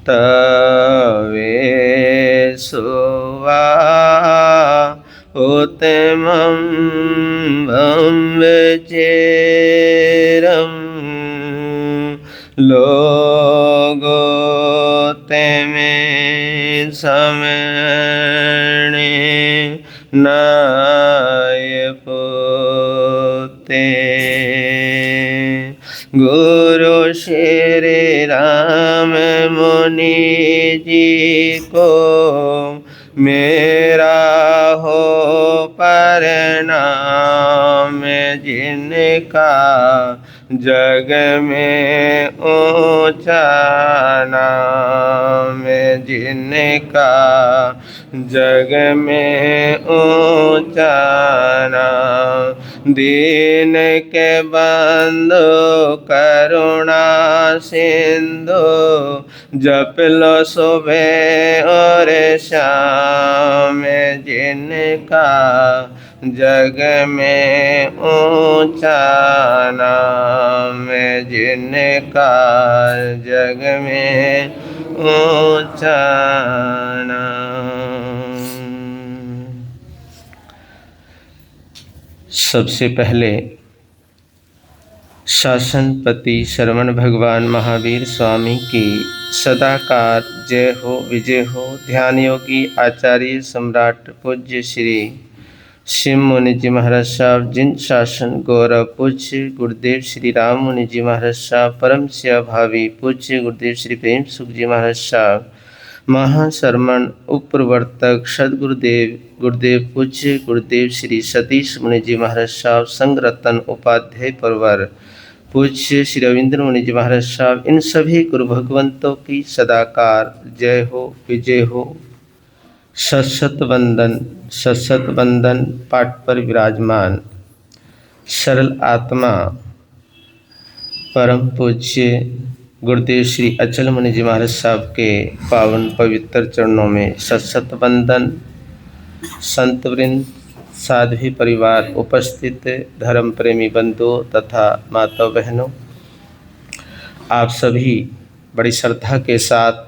तवेषु वा उत्तमं ब्रह्मचर्यं लोकोत्तमे समणे नायपुते। गुरु श्री राम मुनि जी को मेरा हो प्रणाम, जिनका जग में ऊंचा नाम, जिनका जग में ऊंचा नाम। दीन के बंधु करुणा सिंधु, जप लो सुबह और शाम, जिनका जग में ऊंचा नाम, जिनका जग में ऊंचा नाम। सबसे पहले शासनपति श्रवण भगवान महावीर स्वामी की सदाकार जय हो विजय हो। ध्यान योगी आचार्य सम्राट पूज्य श्री शिव मुनि जी महाराज साहब, जिन शासन गौरव पूज्य गुरुदेव श्री राम मुनि जी महाराज साहब, परम सेवा भावी पूज्य गुरुदेव श्री प्रेम सुख जी महाराज साहब, महाशरमण उपप्रवर्तक सदगुरुदेव गुरुदेव पूज्य गुरुदेव श्री सतीश मुनि जी महाराज साहब, संघ रत्न उपाध्याय परवर पूज्य श्री रविंद्र मुनि जी महाराज साहब, इन सभी गुरु भगवंतों की सदाकार जय हो विजय हो। सशत वंदन पाठ पर विराजमान सरल आत्मा परम पूज्य गुरुदेव श्री अचल मुनि जी महाराज साहब के पावन पवित्र चरणों में सशत वंदन। संत वृंद, साध्वी परिवार, उपस्थित धर्म प्रेमी बंधु तथा माता बहनों, आप सभी बड़ी श्रद्धा के साथ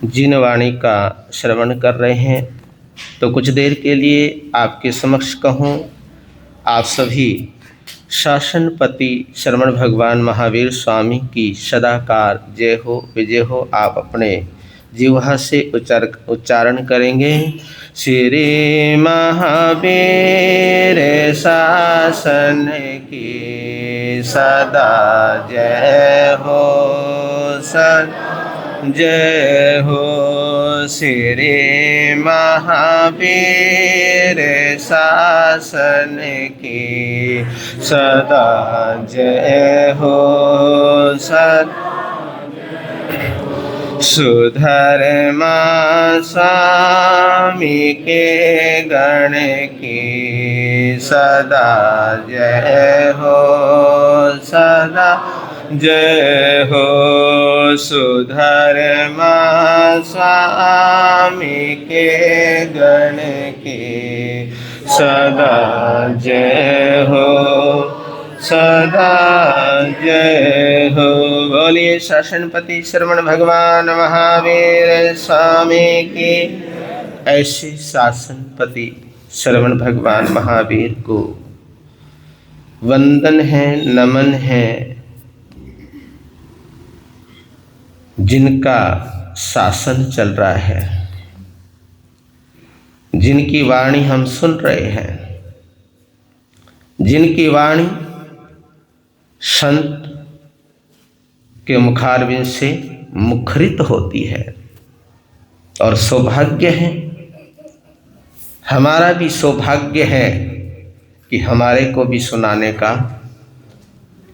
जिन वाणी का श्रवण कर रहे हैं, तो कुछ देर के लिए आपके समक्ष कहूँ, आप सभी शासनपति श्रवण भगवान महावीर स्वामी की सदाकार जय हो विजय हो। आप अपने जिह्वा से उच्चारण करेंगे। श्री महावीर शासन की सदा जय हो, सदा जय हो। श्री महावीर शासन की सदा जय हो, सदा सुधर्मा स्वामी के गण की सदा जय हो, सदा जय हो। सुधर्मा स्वामी के गण की सदा जय हो, सदा जय हो। बोलिए शासनपति श्रवण भगवान महावीर स्वामी की। ऐसे शासनपति श्रवण भगवान महावीर को वंदन है, नमन है, जिनका शासन चल रहा है, जिनकी वाणी हम सुन रहे हैं, जिनकी वाणी संत के मुखारविंद से मुखरित होती है। और सौभाग्य है, हमारा भी सौभाग्य है कि हमारे को भी सुनाने का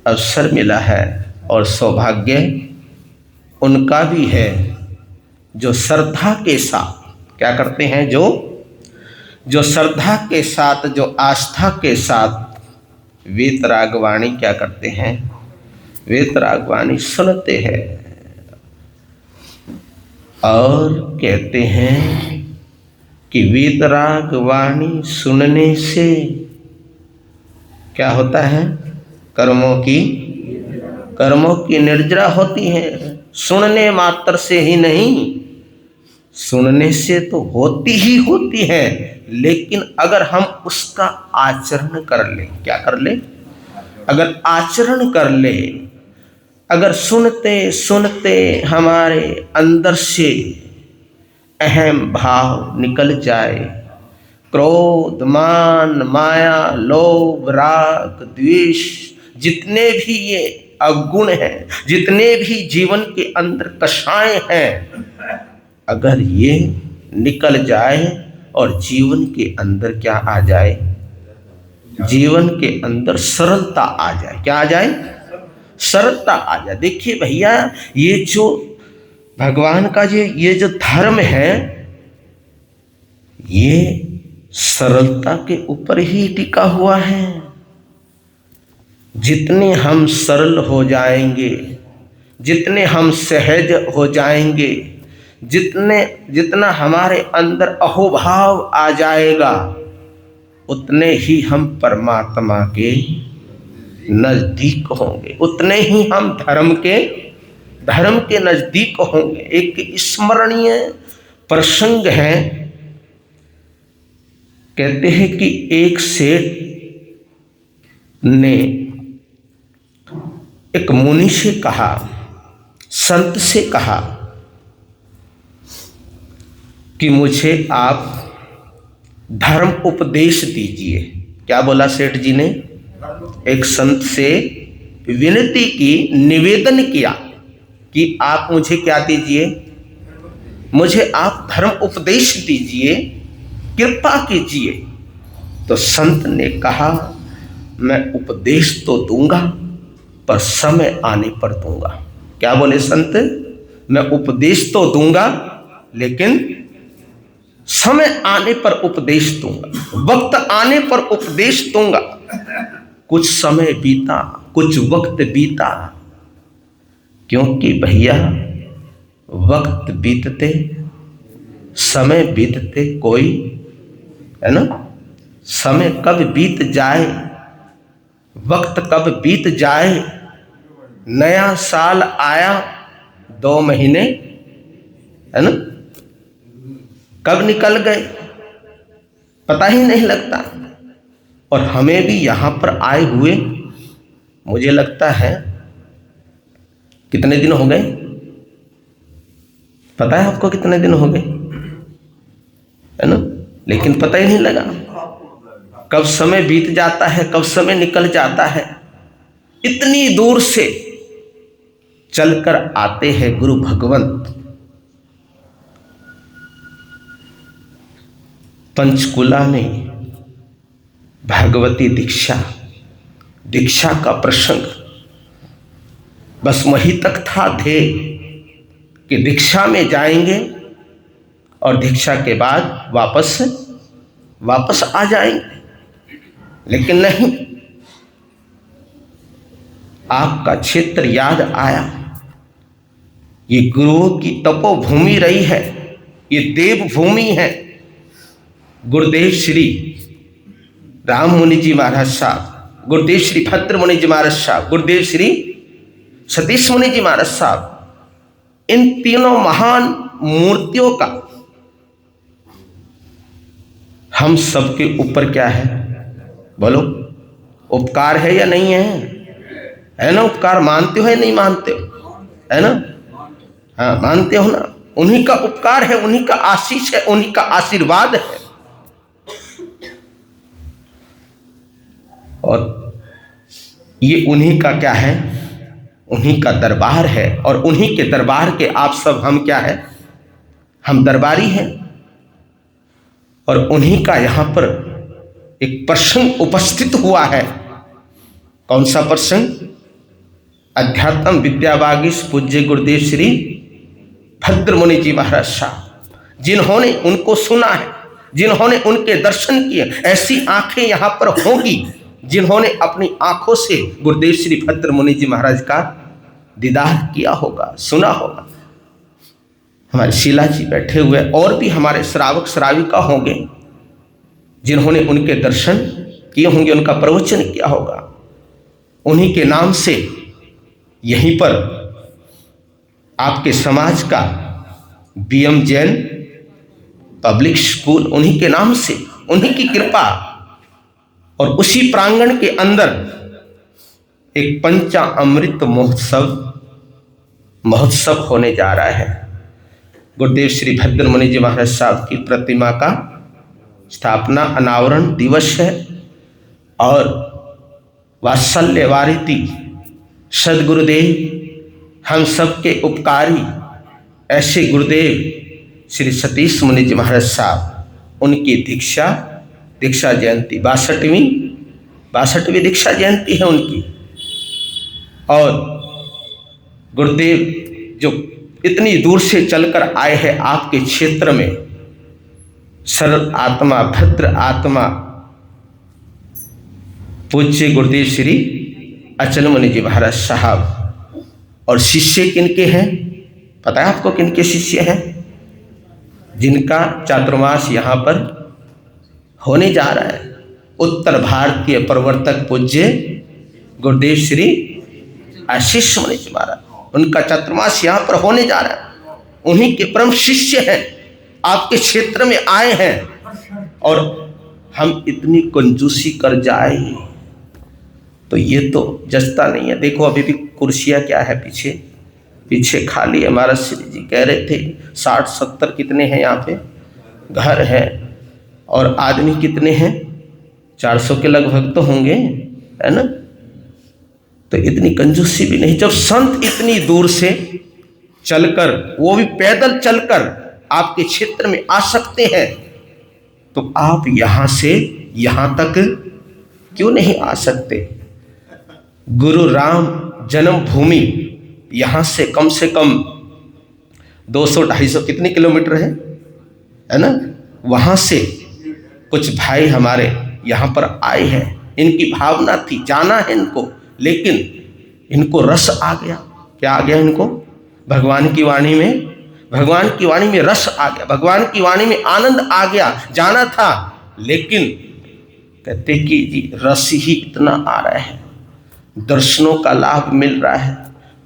अवसर मिला है। और सौभाग्य उनका भी है जो श्रद्धा के साथ क्या करते हैं, जो श्रद्धा के साथ, जो आस्था के साथ वेतरागवाणी क्या करते हैं, वेतरागवाणी सुनते हैं। और कहते हैं कि वेतरागवाणी सुनने से क्या होता है, कर्मों की कर्मों की निर्जरा होती है। सुनने मात्र से ही नहीं, सुनने से तो होती ही होती है, लेकिन अगर हम उसका आचरण कर ले, क्या कर ले? अगर आचरण कर ले, अगर सुनते सुनते हमारे अंदर से अहम भाव निकल जाए, क्रोध, मान, माया, लोभ, राग, द्वेष, जितने भी ये अवगुण हैं, जितने भी जीवन के अंदर कषाय हैं, अगर ये निकल जाए और जीवन के अंदर क्या आ जाए? जीवन के अंदर सरलता आ जाए। क्या आ जाए? सरलता आ जाए। देखिए भैया, ये जो भगवान का ये जो धर्म है, ये सरलता के ऊपर ही टिका हुआ है। जितने हम सरल हो जाएंगे, जितने हम सहज हो जाएंगे, जितना हमारे अंदर अहोभाव आ जाएगा, उतने ही हम परमात्मा के नजदीक होंगे, उतने ही हम धर्म के नजदीक होंगे। एक स्मरणीय प्रसंग है। कहते हैं कि एक सेठ ने एक मुनि से कहा, संत से कहा कि मुझे आप धर्म उपदेश दीजिए। क्या बोला सेठ जी ने? एक संत से विनती की, निवेदन किया कि आप मुझे क्या दीजिए? मुझे आप धर्म उपदेश दीजिए, कृपा कीजिए। तो संत ने कहा, मैं उपदेश तो दूंगा, पर समय आने पर दूंगा। क्या बोले संत? मैं उपदेश तो दूंगा, लेकिन समय आने पर उपदेश दूंगा, वक्त आने पर उपदेश दूंगा। कुछ समय बीता, कुछ वक्त बीता, क्योंकि भैया वक्त बीतते, समय बीतते कोई, है ना, समय कब बीत जाए, वक्त कब बीत जाए। नया साल आया, 2 महीने, है ना, कब निकल गए पता ही नहीं लगता। और हमें भी यहाँ पर आए हुए मुझे लगता है कितने दिन हो गए? पता है आपको कितने दिन हो गए? है ना, लेकिन पता ही नहीं लगा कब समय बीत जाता है, कब समय निकल जाता है। इतनी दूर से चलकर आते हैं गुरु भगवंत। पंचकुला में भगवती दीक्षा का प्रसंग, बस वहीं तक था ध्येय कि दीक्षा में जाएंगे और दीक्षा के बाद वापस आ जाएंगे। लेकिन नहीं, आपका क्षेत्र याद आया। ये गुरुओं की तपोभूमि रही है, ये देव भूमि है। गुरुदेव श्री राम मुनि जी महाराज साहब, गुरुदेव श्री भद्र मुनि जी महाराज साहब, गुरुदेव श्री सतीश मुनि जी महाराज साहब, इन तीनों महान मूर्तियों का हम सबके ऊपर क्या है? बोलो, उपकार है या नहीं है? है ना? उपकार मानते हो या नहीं मानते हो? है ना? हाँ, मानते हो ना? उन्हीं का उपकार है, उन्हीं का आशीष है, उन्हीं का आशीर्वाद है। और ये उन्हीं का क्या है? उन्हीं का दरबार है। और उन्हीं के दरबार के आप सब हम क्या है? हम दरबारी हैं। और उन्हीं का यहाँ पर एक प्रसंग उपस्थित हुआ है। कौन सा प्रसंग? अध्यात्म विद्यावागीश पूज्य गुरुदेव श्री भद्र मुनि जी महाराज साहब, जिन्होंने उनको सुना है, जिन्होंने उनके दर्शन किए। ऐसी आंखें यहाँ पर होंगी जिन्होंने अपनी आंखों से गुरुदेव श्री भद्र मुनि जी महाराज का दीदार किया होगा, सुना होगा। हमारे शीला जी बैठे हुए और भी हमारे श्रावक श्राविका होंगे जिन्होंने उनके दर्शन किए होंगे, उनका प्रवचन किया होगा। उन्हीं के नाम से यहीं पर आपके समाज का बीएम जैन पब्लिक स्कूल उन्हीं के नाम से, उन्हीं की कृपा, और उसी प्रांगण के अंदर एक पंचामृत महोत्सव होने जा रहा है। गुरुदेव श्री भद्र मुनि जी महाराज साहब की प्रतिमा का स्थापना अनावरण दिवस है, और वात्सल्य वारिति सदगुरुदेव हम सबके उपकारी ऐसे गुरुदेव श्री सतीश मुनि जी महाराज साहब, उनकी दीक्षा जयंती 62वीं दीक्षा जयंती है उनकी। और गुरुदेव जो इतनी दूर से चलकर आए हैं आपके क्षेत्र में, सरल आत्मा, भद्र आत्मा, पूज्य गुरुदेव श्री अचल मुनि जी महाराज साहब। और शिष्य किनके हैं पता है आपको? किनके शिष्य हैं? जिनका चातुर्मास यहाँ पर होने जा रहा है। उत्तर भारतीय प्रवर्तक पूज्य गुरुदेव श्री आशीष मुनि जी महाराज, उनका चातुर्मास यहाँ पर होने जा रहा है। उन्हीं के परम शिष्य हैं, आपके क्षेत्र में आए हैं, और हम इतनी कंजूसी कर जाए तो ये तो जचता नहीं है। देखो अभी भी कुर्सियाँ क्या है पीछे खाली है। महाराज श्री जी कह रहे थे 60-70 कितने हैं यहाँ पे घर है, और आदमी कितने हैं? 400 के लगभग तो होंगे, है ना? तो इतनी कंजूसी भी नहीं। जब संत इतनी दूर से चलकर, वो भी पैदल चलकर आपके क्षेत्र में आ सकते हैं, तो आप यहाँ से यहाँ तक क्यों नहीं आ सकते? गुरु राम जन्मभूमि यहाँ से कम 200-250 कितने किलोमीटर है ना? वहाँ से कुछ भाई हमारे यहाँ पर आए हैं। इनकी भावना थी, जाना है इनको, लेकिन इनको रस आ गया। क्या आ गया इनको? भगवान की वाणी में रस आ गया, भगवान की वाणी में आनंद आ गया। जाना था, लेकिन कहते कि जी रस ही इतना आ रहा है, दर्शनों का लाभ मिल रहा है,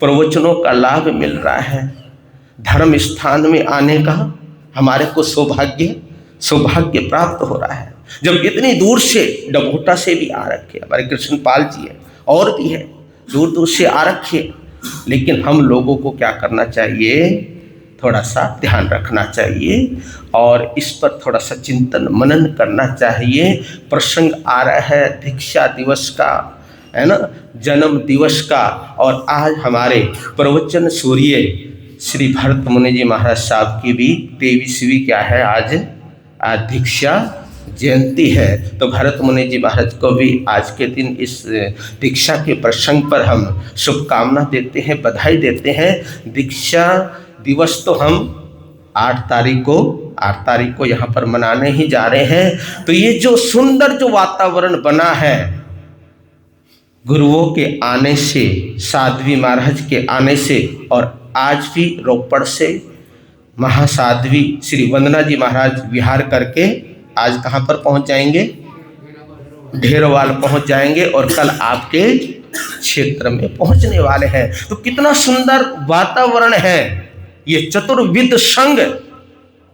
प्रवचनों का लाभ मिल रहा है, धर्म स्थान में आने का हमारे को सौभाग्य प्राप्त हो रहा है। जब इतनी दूर से, डभोटा से भी आ रखे हमारे कृष्णपाल जी है, और भी है, दूर दूर से आ रखे, लेकिन हम लोगों को क्या करना चाहिए? थोड़ा सा ध्यान रखना चाहिए, और इस पर थोड़ा सा चिंतन मनन करना चाहिए। प्रसंग आ रहा है दीक्षा दिवस का, है ना, जन्म दिवस का, और आज हमारे प्रवचन सूर्य श्री भरत मुनि जी महाराज साहब की भी 23वीं क्या है आज दीक्षा जयंती है। तो भरत मुनि जी महाराज को भी आज के दिन इस दीक्षा के प्रसंग पर हम शुभकामना देते हैं, बधाई देते हैं। दीक्षा दिवस तो हम 8 तारीख को यहाँ पर मनाने ही जा रहे हैं। तो ये जो सुंदर जो वातावरण बना है, गुरुओं के आने से, साध्वी महाराज के आने से, और आज भी रोपड़ से महासाध्वी श्री वंदना जी महाराज विहार करके आज कहाँ पर पहुँच जाएंगे? ढेरवाल पहुँच जाएंगे, और कल आपके क्षेत्र में पहुँचने वाले हैं। तो कितना सुंदर वातावरण है ये चतुर्विद संघ,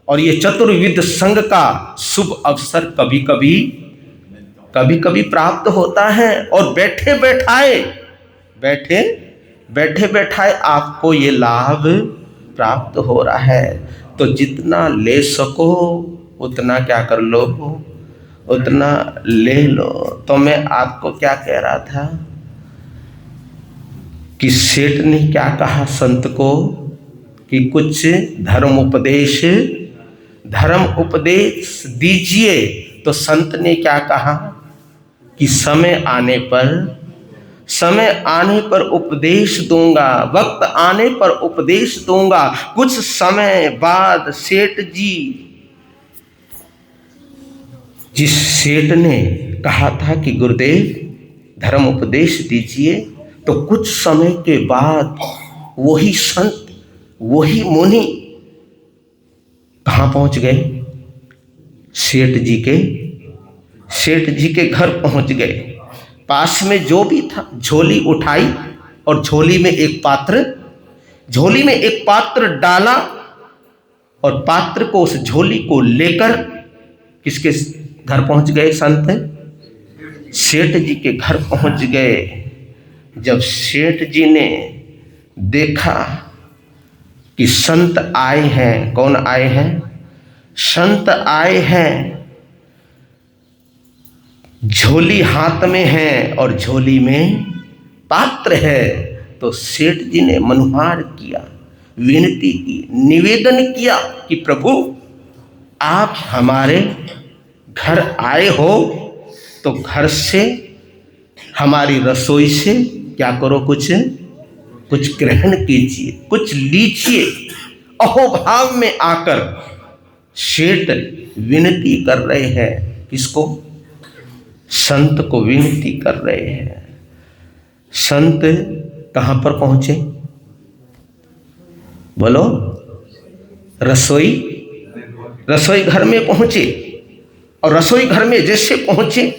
और ये चतुर्विद संघ का शुभ अवसर कभी कभी प्राप्त होता है, और बैठे बैठाए आपको ये लाभ प्राप्त हो रहा है। तो जितना ले सको उतना क्या कर लो, उतना ले लो। तो मैं आपको क्या कह रहा था कि सेठ ने क्या कहा संत को कि कुछ धर्म उपदेश दीजिए। तो संत ने क्या कहा कि समय आने पर उपदेश दूंगा, वक्त आने पर उपदेश दूंगा। कुछ समय बाद सेठ जी, जिस सेठ ने कहा था कि गुरुदेव धर्म उपदेश दीजिए, तो कुछ समय के बाद वही संत, वही मुनि कहाँ पहुंच गए? सेठ जी के घर पहुंच गए। पास में जो भी था झोली उठाई और झोली में एक पात्र डाला और पात्र को, उस झोली को लेकर किसके घर पहुंच गए संत? सेठ जी के घर पहुंच गए। जब सेठ जी ने देखा कि संत आए हैं, कौन आए हैं? संत आए हैं, झोली हाथ में है और झोली में पात्र है, तो सेठ जी ने मनुहार किया, विनती की, निवेदन किया कि प्रभु आप हमारे घर आए हो तो घर से, हमारी रसोई से क्या करो, कुछ ग्रहण कीजिए, कुछ लीजिए। अहोभाव में आकर सेठ विनती कर रहे हैं, किसको? संत को विनती कर रहे हैं। संत कहां पर पहुंचे? बोलो। रसोई घर में पहुंचे। और रसोई घर में जैसे पहुंचे,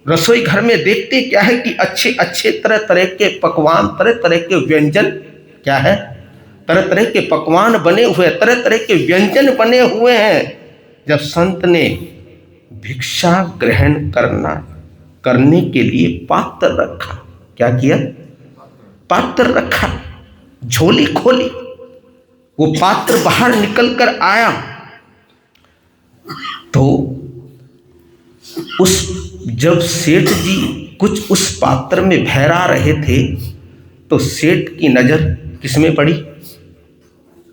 रसोई घर में देखते क्या है कि अच्छे अच्छे तरह तरह के पकवान, तरह तरह के व्यंजन, क्या है? तरह तरह के पकवान बने हुए, तरह तरह के व्यंजन बने हुए हैं। जब संत ने भिक्षा ग्रहण करने के लिए पात्र रखा, क्या किया? पात्र रखा, झोली खोली, वो पात्र बाहर निकल कर आया तो जब सेठ जी कुछ उस पात्र में भैरा रहे थे तो सेठ की नजर किस में पड़ी?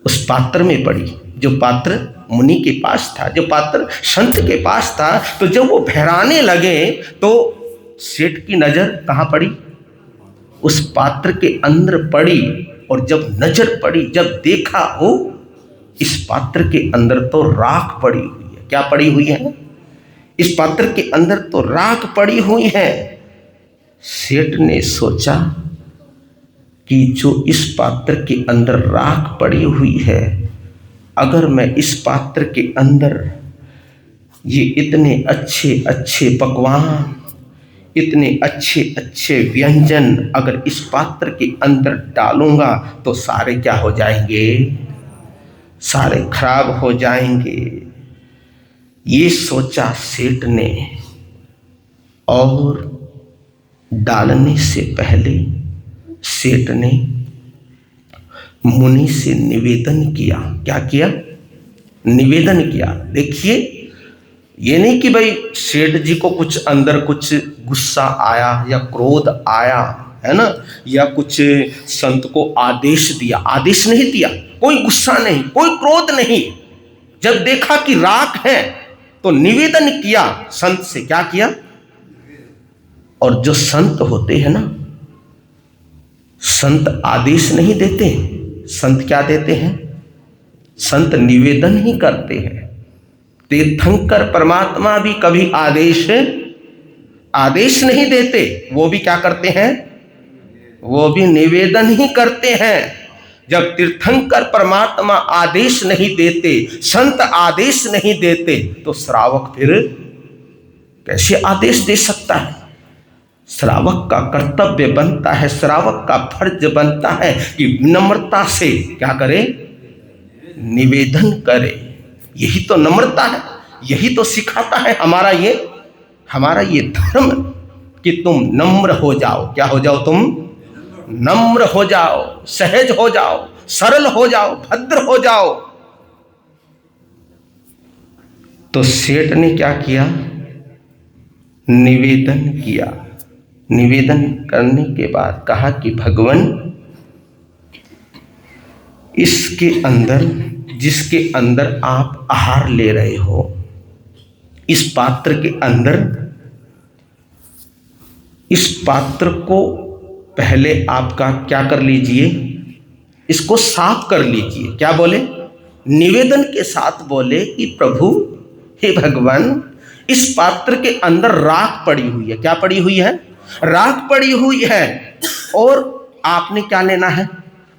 उस पात्र में पड़ी, जो पात्र मुनि के पास था, जो पात्र संत के पास था। तो जब वो भैराने लगे तो सेठ की नजर कहाँ पड़ी? उस पात्र के अंदर पड़ी। और जब नजर पड़ी, जब देखा, हो इस पात्र के अंदर तो राख पड़ी हुई है। क्या पड़ी हुई है? इस पात्र के अंदर तो राख पड़ी हुई है। सेठ ने सोचा कि जो इस पात्र के अंदर राख पड़ी हुई है, अगर मैं इस पात्र के अंदर ये इतने अच्छे अच्छे पकवान, इतने अच्छे अच्छे व्यंजन अगर इस पात्र के अंदर डालूंगा तो सारे क्या हो जाएंगे? सारे खराब हो जाएंगे। ये सोचा सेठ ने, और डालने से पहले सेठ ने मुनि से निवेदन किया। क्या किया? निवेदन किया। देखिए, ये नहीं कि भाई सेठ जी को कुछ अंदर कुछ गुस्सा आया या क्रोध आया, है ना, या कुछ संत को आदेश दिया। आदेश नहीं दिया, कोई गुस्सा नहीं, कोई क्रोध नहीं। जब देखा कि राख है तो निवेदन किया संत से। क्या किया? और जो संत होते हैं ना, संत आदेश नहीं देते, संत क्या देते हैं? संत निवेदन ही करते हैं। तीर्थंकर परमात्मा भी कभी आदेश नहीं देते, वो भी क्या करते हैं? वो भी निवेदन ही करते हैं। जब तीर्थंकर परमात्मा आदेश नहीं देते, संत आदेश नहीं देते, तो श्रावक फिर कैसे आदेश दे सकता है? श्रावक का कर्तव्य बनता है, श्रावक का फर्ज बनता है कि विनम्रता से क्या करे? निवेदन करे। यही तो नम्रता है, यही तो सिखाता है हमारा ये धर्म कि तुम नम्र हो जाओ। क्या हो जाओ? तुम नम्र हो जाओ, सहज हो जाओ, सरल हो जाओ, भद्र हो जाओ। तो सेठ ने क्या किया? निवेदन किया। निवेदन करने के बाद कहा कि भगवान, इसके अंदर, जिसके अंदर आप आहार ले रहे हो, इस पात्र के अंदर, इस पात्र को पहले आपका क्या कर लीजिए? इसको साफ कर लीजिए। क्या बोले? निवेदन के साथ बोले कि प्रभु, हे भगवान, इस पात्र के अंदर राख पड़ी हुई है। क्या पड़ी हुई है? राख पड़ी हुई है। और आपने क्या लेना है?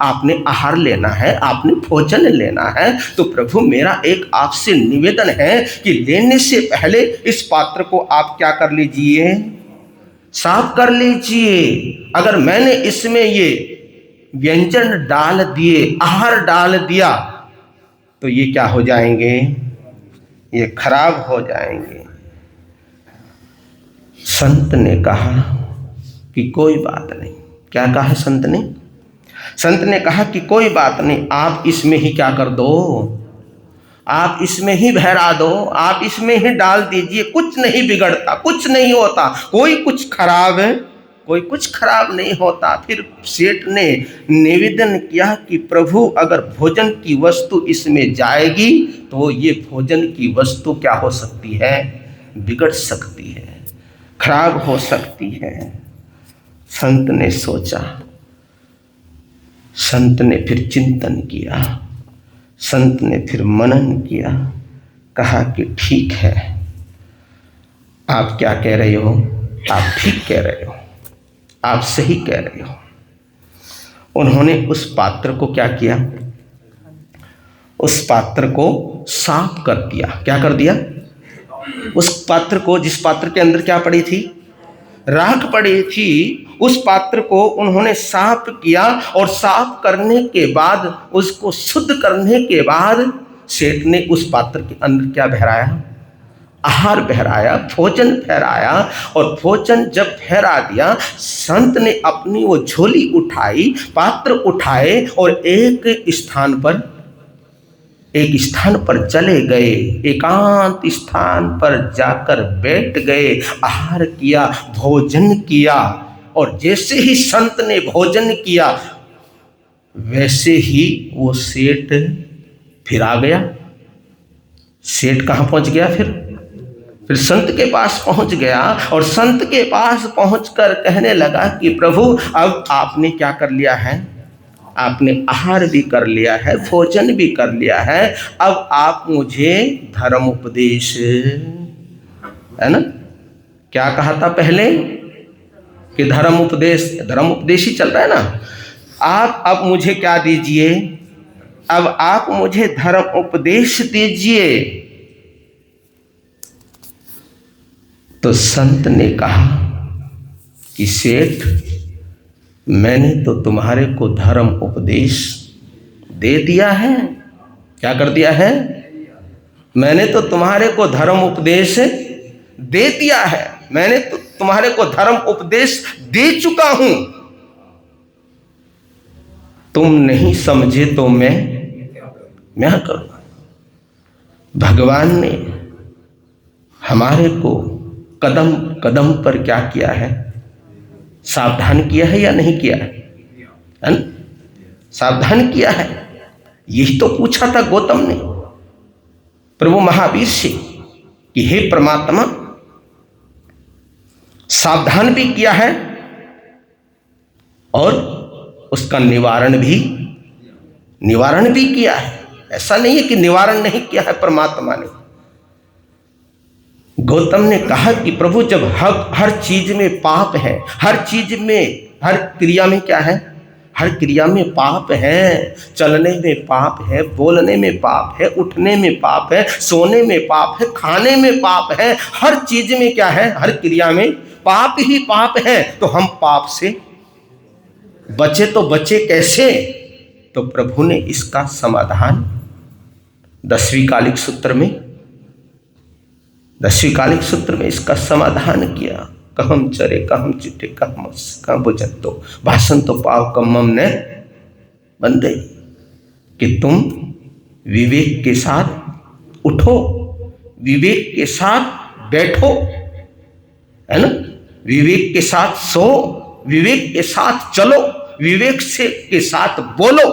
आपने आहार लेना है, आपने भोजन लेना है। तो प्रभु, मेरा एक आपसे निवेदन है कि लेने से पहले इस पात्र को आप क्या कर लीजिए? साफ कर लीजिए। अगर मैंने इसमें ये व्यंजन डाल दिए, आहार डाल दिया, तो ये क्या हो जाएंगे, ये खराब हो जाएंगे। संत ने कहा कि कोई बात नहीं। क्या कहा संत ने? संत ने कहा कि कोई बात नहीं, आप इसमें ही क्या कर दो, आप इसमें ही बहरा दो, आप इसमें ही डाल दीजिए, कुछ नहीं बिगड़ता, कुछ नहीं होता, कोई कुछ खराब है, कोई कुछ खराब नहीं होता। फिर सेठ ने निवेदन किया कि प्रभु, अगर भोजन की वस्तु इसमें जाएगी तो ये भोजन की वस्तु क्या हो सकती है, बिगड़ सकती है, खराब हो सकती है। संत ने सोचा, संत ने फिर चिंतन किया, संत ने फिर मनन किया, कहा कि ठीक है, आप क्या कह रहे हो, आप ठीक कह रहे हो, आप सही कह रहे हो। उन्होंने उस पात्र को क्या किया, उस पात्र को साफ कर दिया। क्या कर दिया? उस पात्र को, जिस पात्र के अंदर क्या पड़ी थी, राख पड़ी थी, उस पात्र को उन्होंने साफ किया। और साफ करने के बाद, उसको शुद्ध करने के बाद सेठ ने उस पात्र के अंदर क्या बहराया, आहार बहराया, भोजन ठहराया। और भोजन जब ठहरा दिया, संत ने अपनी वो झोली उठाई, पात्र उठाए और एक स्थान पर चले गए, एकांत स्थान पर जाकर बैठ गए, आहार किया, भोजन किया। और जैसे ही संत ने भोजन किया, वैसे ही वो सेठ फिर आ गया। सेठ कहाँ पहुंच गया? फिर संत के पास पहुंच गया। और संत के पास पहुंचकर कहने लगा कि प्रभु, अब आपने क्या कर लिया है, आपने आहार भी कर लिया है, भोजन भी कर लिया है, अब आप मुझे धर्म उपदेश, है ना, क्या कहा था पहले कि धर्म उपदेश ही चल रहा है ना। आप अब मुझे क्या दीजिए, अब आप मुझे धर्म उपदेश दीजिए। तो संत ने कहा कि सेठ, मैंने तो तुम्हारे को धर्म उपदेश दे दिया है। क्या कर दिया है? मैंने तो तुम्हारे को धर्म उपदेश दे दिया है, मैंने तो तुम्हारे को धर्म उपदेश दे चुका हूं। तुम नहीं समझे तो मैं करूं। भगवान ने हमारे को कदम कदम पर क्या किया है, सावधान किया है या नहीं किया है, है ना? सावधान किया है। यही तो पूछा था गौतम ने प्रभु महावीर से कि हे परमात्मा, सावधान भी किया है और उसका निवारण भी किया है। ऐसा नहीं है कि निवारण नहीं किया है परमात्मा ने। गौतम ने कहा कि प्रभु, जब हर चीज में पाप है, हर चीज में, हर क्रिया में क्या है, हर क्रिया में पाप है। चलने में पाप है, बोलने में पाप है, उठने में पाप है, सोने में पाप है, खाने में पाप है, हर चीज में क्या है, हर क्रिया में पाप ही पाप है। तो हम पाप से बचे तो बचे कैसे? तो प्रभु ने इसका समाधान 10वीं कालिक सूत्र में इसका समाधान किया। कहम चरे कहम चिट्ठे कहम बुझतो भाषण तो पाव कम्मम ने बंदे, कि तुम विवेक के साथ उठो, विवेक के साथ बैठो, है ना, विवेक के साथ सो, विवेक के साथ चलो, विवेक से के साथ बोलो,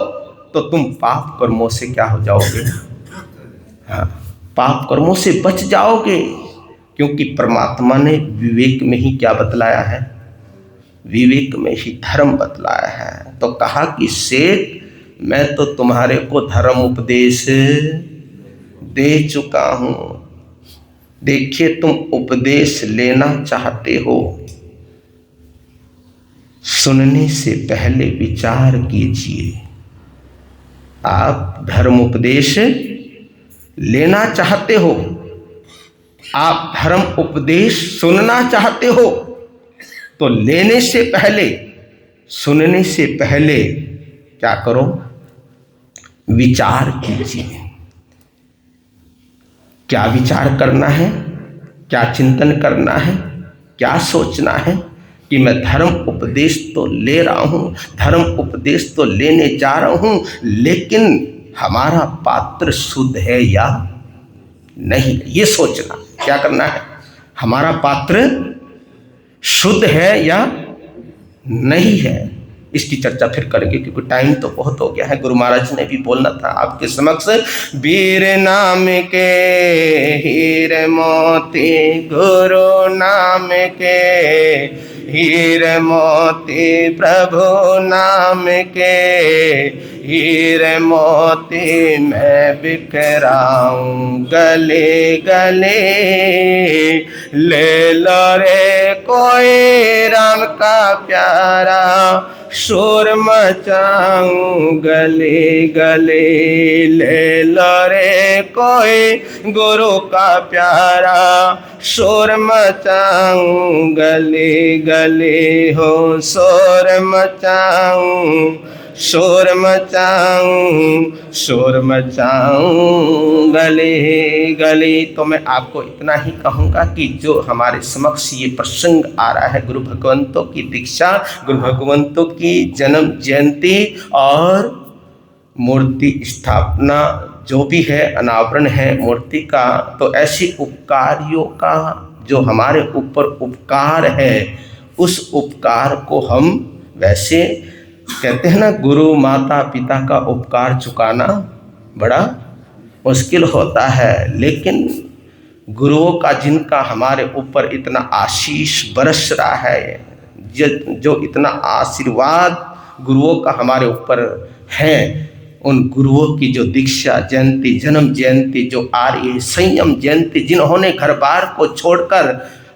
तो तुम पाप कर्मों से क्या हो जाओगे, हाँ, पाप कर्मों से बच जाओगे। क्योंकि परमात्मा ने विवेक में ही क्या बतलाया है, विवेक में ही धर्म बतलाया है। तो कहा कि सेठ, मैं तो तुम्हारे को धर्म उपदेश दे चुका हूं। देखिए, तुम उपदेश लेना चाहते हो, सुनने से पहले विचार कीजिए। आप धर्म उपदेश लेना चाहते हो, आप धर्म उपदेश सुनना चाहते हो, तो लेने से पहले सुनने से पहले क्या करो, विचार कीजिए। क्या विचार करना है, क्या चिंतन करना है, क्या सोचना है कि मैं धर्म उपदेश तो ले रहा हूँ, धर्म उपदेश तो लेने जा रहा हूँ, लेकिन हमारा पात्र शुद्ध है या नहीं, ये सोचना। क्या करना है, हमारा पात्र शुद्ध है या नहीं है। इसकी चर्चा फिर करेंगे क्योंकि टाइम तो बहुत हो गया है। गुरु महाराज ने भी बोलना था आपके समक्ष, वीर नाम के हीरे मोती, गुरु नाम के हीरे मोती, प्रभु नाम के हीरे मोती, मैं बिखराऊं गले गले, ले लो रे कोई राम का प्यारा, शोर मचाऊं गले गले, ले लो रे कोई गुरु का प्यारा, शोर मचाऊं गले गले, हो शोर मचाऊं, शोर मचाऊं, शोर मचाऊं गले गले। तो मैं आपको इतना ही कहूँगा कि जो हमारे समक्ष ये प्रसंग आ रहा है, गुरु भगवंतों की दीक्षा, गुरु भगवंतों की जन्म जयंती और मूर्ति स्थापना जो भी है, अनावरण है मूर्ति का, तो ऐसी उपकारियों का जो हमारे ऊपर उपकार है, उस उपकार को हम, वैसे कहते हैं ना, गुरु माता पिता का उपकार चुकाना बड़ा मुश्किल होता है, लेकिन गुरुओं का जिनका हमारे ऊपर इतना आशीष बरस रहा है, जो इतना आशीर्वाद गुरुओं का हमारे ऊपर है, उन गुरुओं की जो दीक्षा जयंती, जन्म जयंती जो आ रही है, संयम जयंती, जिन्होंने घर बार को छोड़कर,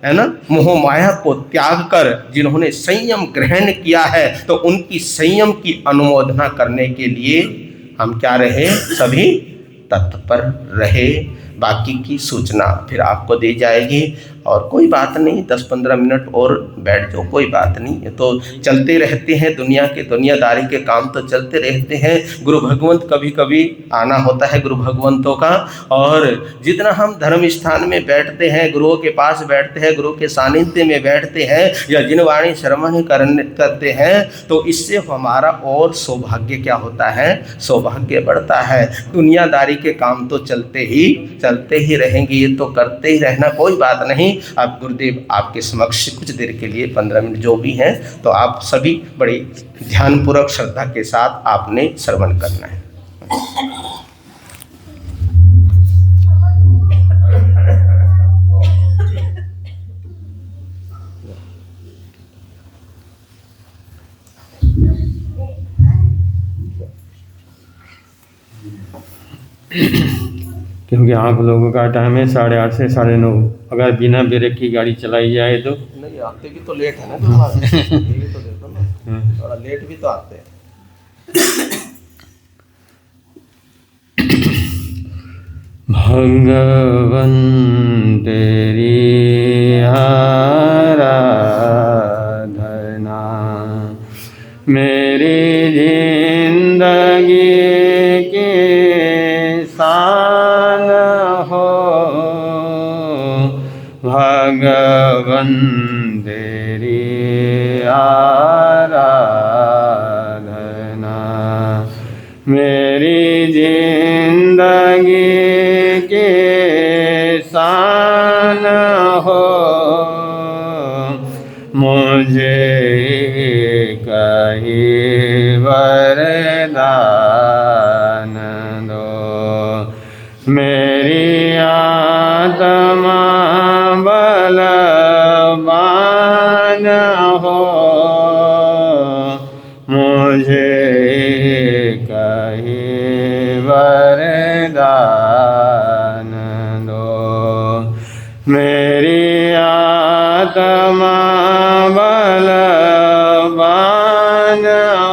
है ना, मोह माया को त्याग कर जिन्होंने संयम ग्रहण किया है, तो उनकी संयम की अनुमोदना करने के लिए हम क्या रहे, सभी तत्पर रहे। बाकी की सूचना फिर आपको दी जाएगी। और कोई बात नहीं, 10-15 मिनट और बैठ जाओ, कोई बात नहीं, ये तो चलते रहते हैं, दुनिया के दुनियादारी के काम तो चलते रहते हैं। गुरु भगवंत कभी कभी आना होता है गुरु भगवंतों का, और जितना हम धर्म स्थान में बैठते हैं, गुरुओं के पास बैठते हैं, गुरु के सानिध्य में बैठते हैं, या जिन वाणी श्रवण करते हैं, तो इससे हमारा और सौभाग्य क्या होता है, सौभाग्य बढ़ता है। दुनियादारी के काम तो चलते ही रहेंगे, ये तो करते ही रहना, कोई बात नहीं। आप गुरुदेव आपके समक्ष कुछ देर के लिए 15 मिनट जो भी हैं, तो आप सभी बड़ी ध्यानपूर्वक श्रद्धा के साथ आपने श्रवण करना है। क्योंकि आप लोगों का टाइम है 8:30 से 9:30। अगर बिना ब्रेक की गाड़ी चलाई जाए तो नहीं, आते भी तो लेट है ना तुम्हारा, ये भी तो देखो ना, थोड़ा लेट भी तो आते हैं। भगवन तेरी आराधना मेरी जिंदगी के शान हो, भगवन तेरी आराधना मेरी जिंदगी के शान हो, मुझे कहीं वरदान दो, मेरी आत्मा बलवान हो, मुझे कहीं वरदान दो, मेरी आत्मा बलवान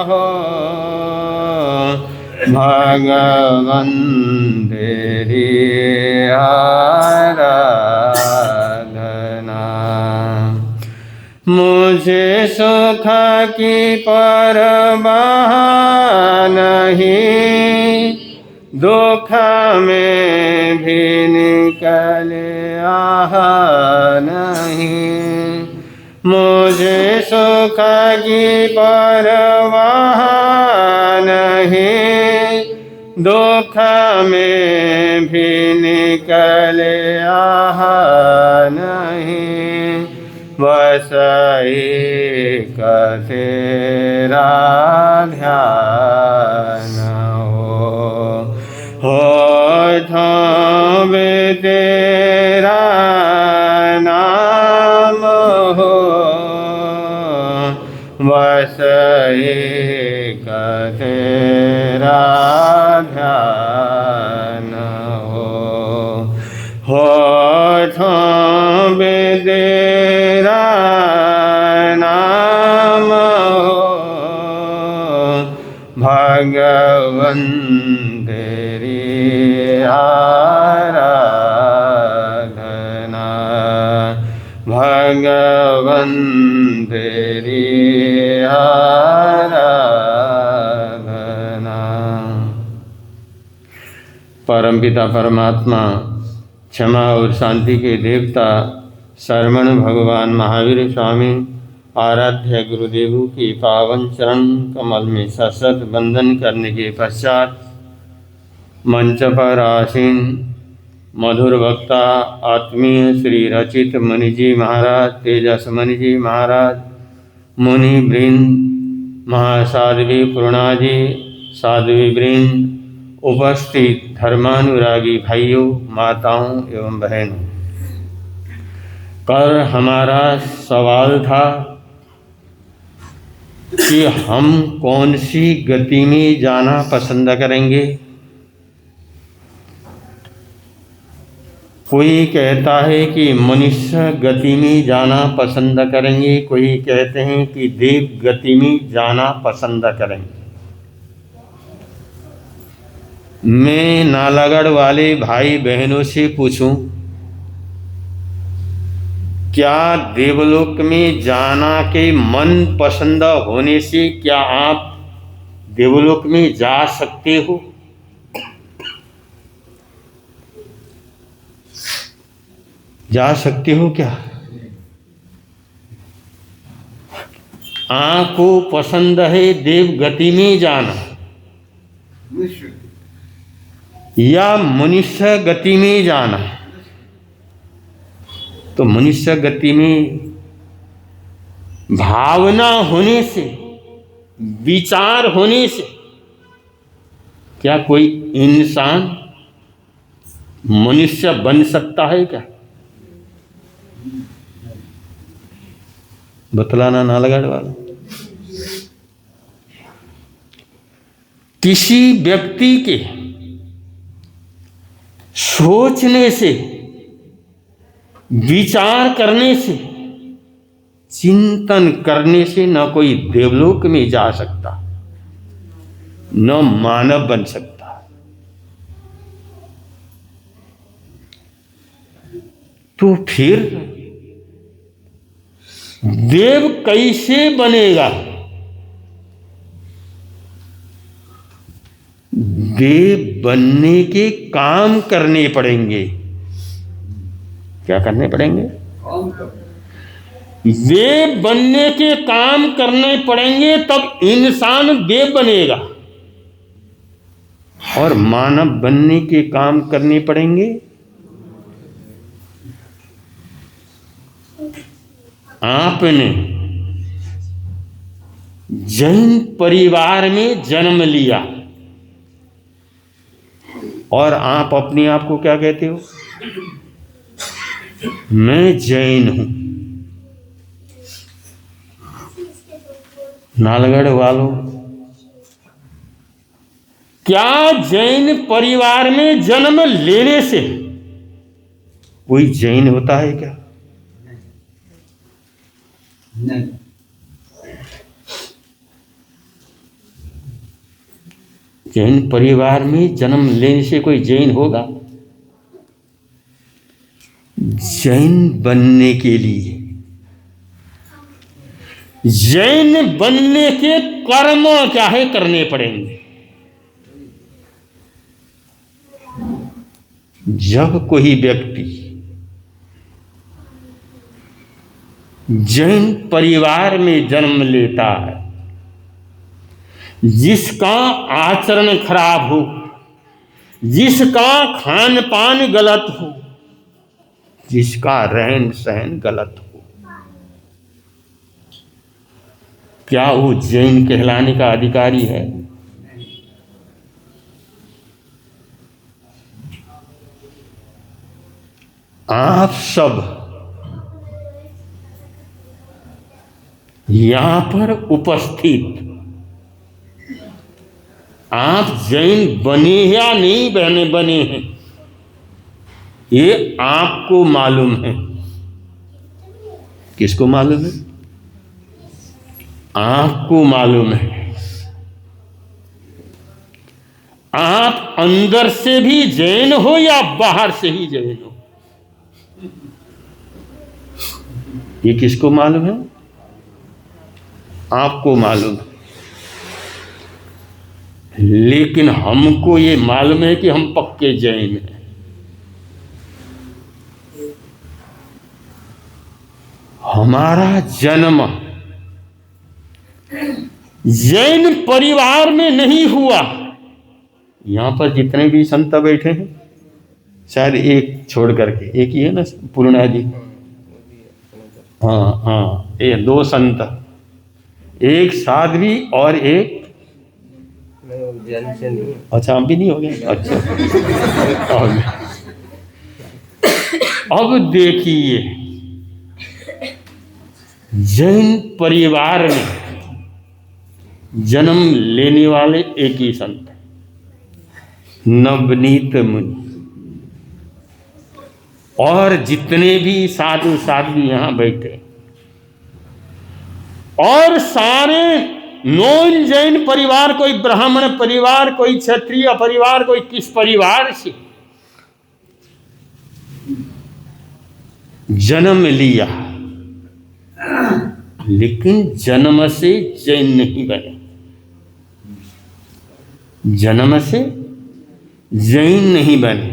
हो, भगवन तेरी आराधना मुझे सुख की परवाह नहीं, दुख में भी निकले आह नहीं। मुझे सुख की परवाह नहीं, दुख में भी निकले आह नहीं। बस एक तेरा ध्यान हो थावे तेरा नाम हो। बस एक तेरा ध्यान हो थावे तेरा नाम हो। भगवन तेरी आराधना, भगवन तेरी आराधना। परमपिता परमात्मा, क्षमा और शांति के देवता शरवण भगवान महावीर स्वामी आराध्य गुरुदेवों की पावन चरण कमल में सशत वंदन करने के पश्चात मंच पर आसीन मधुर वक्ता आत्मीय श्री रचित मुनि जी महाराज, तेजस मुनि जी महाराज, मुनि वृंद, महासाध्वी पूर्णा जी, साध्वी वृंद, उपस्थित धर्मानुरागी भाइयों, माताओं एवं बहनों, कल हमारा सवाल था कि हम कौन सी गति में जाना पसंद करेंगे। कोई कहता है कि मनुष्य गति में जाना पसंद करेंगे, कोई कहते हैं कि देव गति में जाना पसंद करेंगे। मैं नालागढ़ वाले भाई बहनों से पूछूं, क्या देवलोक में जाना के मन पसंद होने से क्या आप देवलोक में जा सकते हो? जा सकते हो क्या? आपको पसंद है देव गति में जाना या मनुष्य गति में जाना? तो मनुष्य गति में भावना होने से, विचार होने से क्या कोई इंसान मनुष्य बन सकता है क्या? बतलाना नालागढ़ वाला। किसी व्यक्ति के सोचने से, विचार करने से, चिंतन करने से न कोई देवलोक में जा सकता, न मानव बन सकता। तो फिर देव कैसे बनेगा? देव बनने के काम करने पड़ेंगे। क्या करने पड़ेंगे? देव बनने के काम करने पड़ेंगे, तब इंसान देव बनेगा। और मानव बनने के काम करने पड़ेंगे। आपने जैन परिवार में जन्म लिया और आप अपने आप को क्या कहते हो? मैं जैन हूं। नालागढ़ वालों, क्या जैन परिवार में जन्म लेने से कोई जैन होता है क्या? नहीं। जैन परिवार में जन्म लेने से कोई जैन होगा? जैन बनने के लिए जैन बनने के कर्म क्या है करने पड़ेंगे। जब कोई व्यक्ति जैन परिवार में जन्म लेता है, जिसका आचरण खराब हो, जिसका खान पान गलत हो, जिसका रहन सहन गलत हो, क्या वो जैन कहलाने का अधिकारी है? आप सब यहां पर उपस्थित, आप जैन बने या नहीं बने हैं, ये आपको मालूम है। किसको मालूम है? आपको मालूम है। आप अंदर से भी जैन हो या बाहर से ही जैन हो, ये किसको मालूम है? आपको मालूम है। लेकिन हमको ये मालूम है कि हम पक्के जैन हैं। हमारा जन्म जैन परिवार में नहीं हुआ। यहां पर जितने भी संत बैठे हैं, शायद एक छोड़ करके, एक ही है ना पूर्णा जी? हाँ हाँ, ये दो संत, एक साध्वी और एक जैन से नहीं। अच्छा, हम भी नहीं हो गए। अच्छा अब देखिए, जैन परिवार में जन्म लेने वाले एक ही संत, नवनीत मुनि, और जितने भी साधु साध्वी यहां बैठे, और सारे नॉन जैन परिवार, कोई ब्राह्मण परिवार, कोई क्षत्रिय परिवार, कोई किस परिवार से जन्म लिया, लेकिन जन्म से जैन नहीं बने। जन्म से जैन नहीं बने,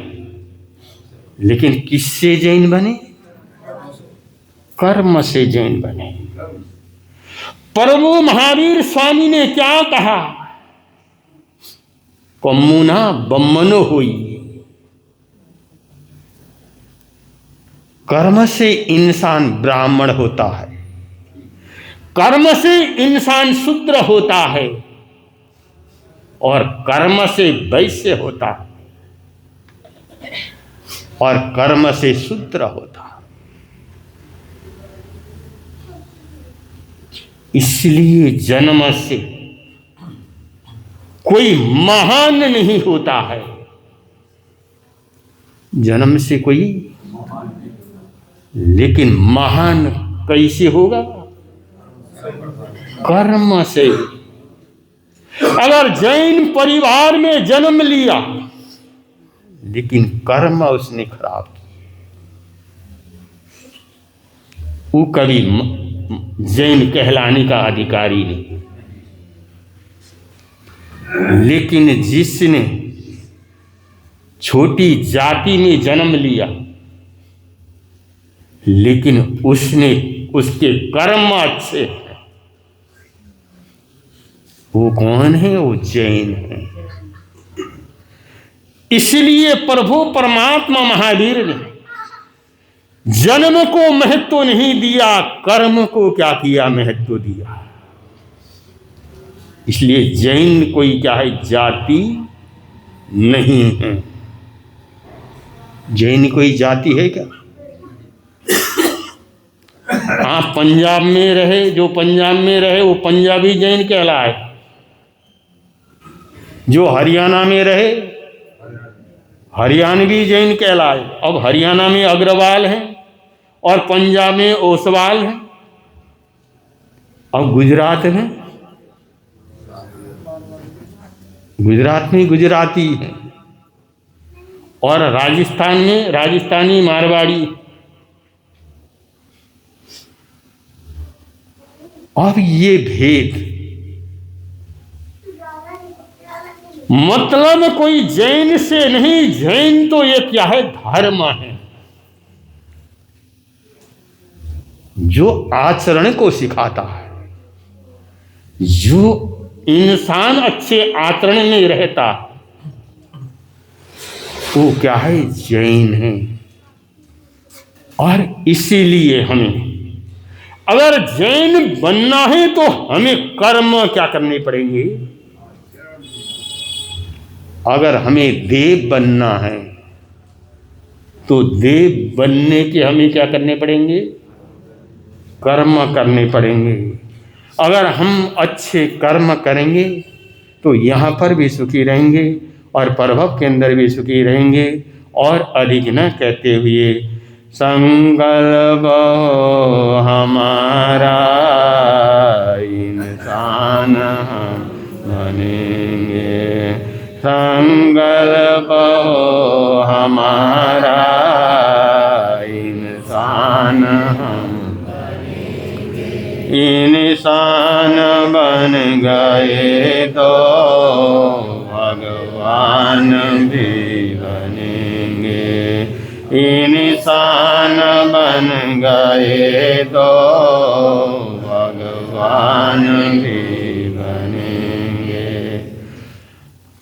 लेकिन किससे जैन बने? कर्म से जैन बने। प्रभु महावीर स्वामी ने क्या कहा? कम्मुना बम्मनो हुई। कर्म से इंसान ब्राह्मण होता है, कर्म से इंसान शूद्र होता है, और कर्म से वैश्य होता है, और कर्म से शूद्र होता है। इसलिए जन्म से कोई महान नहीं होता है। जन्म से कोई, लेकिन महान कैसे होगा? कर्म से। अगर जैन परिवार में जन्म लिया, लेकिन कर्म उसने खराब किया, वो कभी जैन कहलाने का अधिकारी नहीं। लेकिन जिसने छोटी जाति में जन्म लिया, लेकिन उसने, उसके कर्म अच्छे हैं, वो कौन है? वो जैन है। इसलिए प्रभु परमात्मा महावीर ने जन्म को महत्व नहीं दिया, कर्म को क्या किया? महत्व दिया। इसलिए जैन कोई क्या है? जाति नहीं है। जैन कोई जाति है क्या? आप पंजाब में रहे, जो पंजाब में रहे वो पंजाबी जैन कहलाए। जो हरियाणा में रहे, हरियाणवी जैन कहलाए। अब हरियाणा में अग्रवाल हैं और पंजाब में ओसवाल हैं। अब गुजरात में, गुजरात में गुजराती है, और राजस्थान में राजस्थानी मारवाड़ी, अब ये भेद, मतलब कोई जैन से नहीं, जैन तो ये क्या है, धर्म है जो आचरण को सिखाता है। जो इंसान अच्छे आचरण में रहता वो क्या है, जैन है। और इसीलिए हमें अगर जैन बनना है तो हमें कर्म क्या करने पड़ेंगे। अगर हमें देव बनना है तो देव बनने के हमें क्या करने पड़ेंगे, कर्म करने पड़ेंगे। अगर हम अच्छे कर्म करेंगे तो यहाँ पर भी सुखी रहेंगे और प्रभव के अंदर भी सुखी रहेंगे। और अधिक न कहते हुए संकल्प हमारा इंसान हम बनेंगे, संकल्प हमारा इंसान हम, इंसान बन गए तो भगवान भी बनेंगे, इंसान बन गए तो भगवान भी बनेंगे।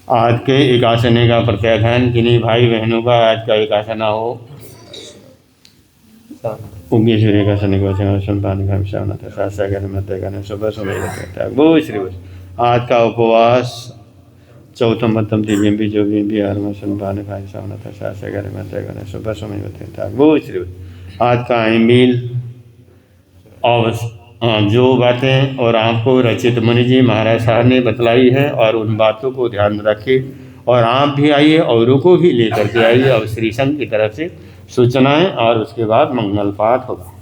आज के एकासने का प्रत्याख्यान किन्हीं भाई बहनों का आज का एकासना हो। उगी सूर्य का शनि को संतान का सुबह सुबह वो श्री आज का उपवास चौथम मतम दिव्यम भी जो भी आरम संतान का सुबह समय वो श्री आज का ईमेल। और जो बातें और आपको रचित मुनि जी महाराज साहब ने बतलाई है और उन बातों को ध्यान रखिए और आप भी आइए, औरों को भी लेकर के आइए और श्री संघ की तरफ से सूचनाएं और उसके बाद मंगल पाठ होगा।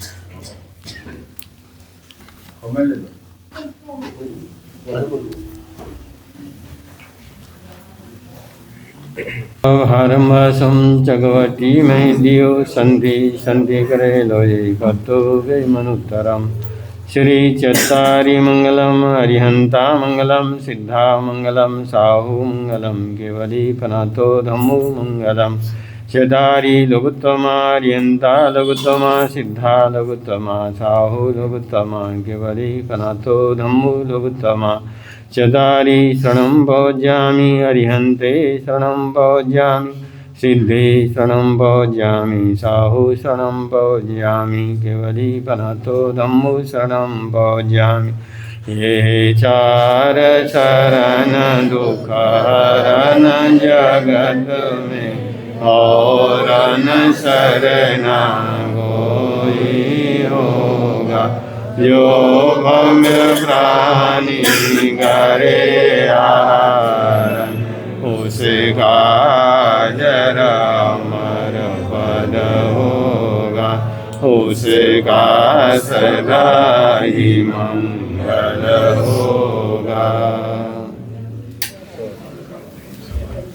हरमसम जगवती में दियो संधि संधि करे लोये कतो वे मनुत्तरम। श्री चत्तारी मंगलम हरिहंता मंगलम सिद्धा मंगलम साहु मंगलम केवली फनातो धम्मो मंगलम। चदारी लघुत्तमा हरिहंता लघुत्तमा सिद्धा लघुत्तमा साहु लघुत्तमा केवली फनातो धम्मो लघुत्तमा। चदारी शरणं भोज्यामि हरिहन्ते शरणं भोज्यामि सिद्धे शरणं भोज्यामि साहु शरणं भोज्यामि केवली फनातो धम्मो शरणं भोज्यामि। ये चार शरण दुख हरन जगत में और न शरणा कोई होगा। जो भव्य प्राणी करे आहार उसका जरा अमर पद होगा, उसका सदा ही मंगल होगा।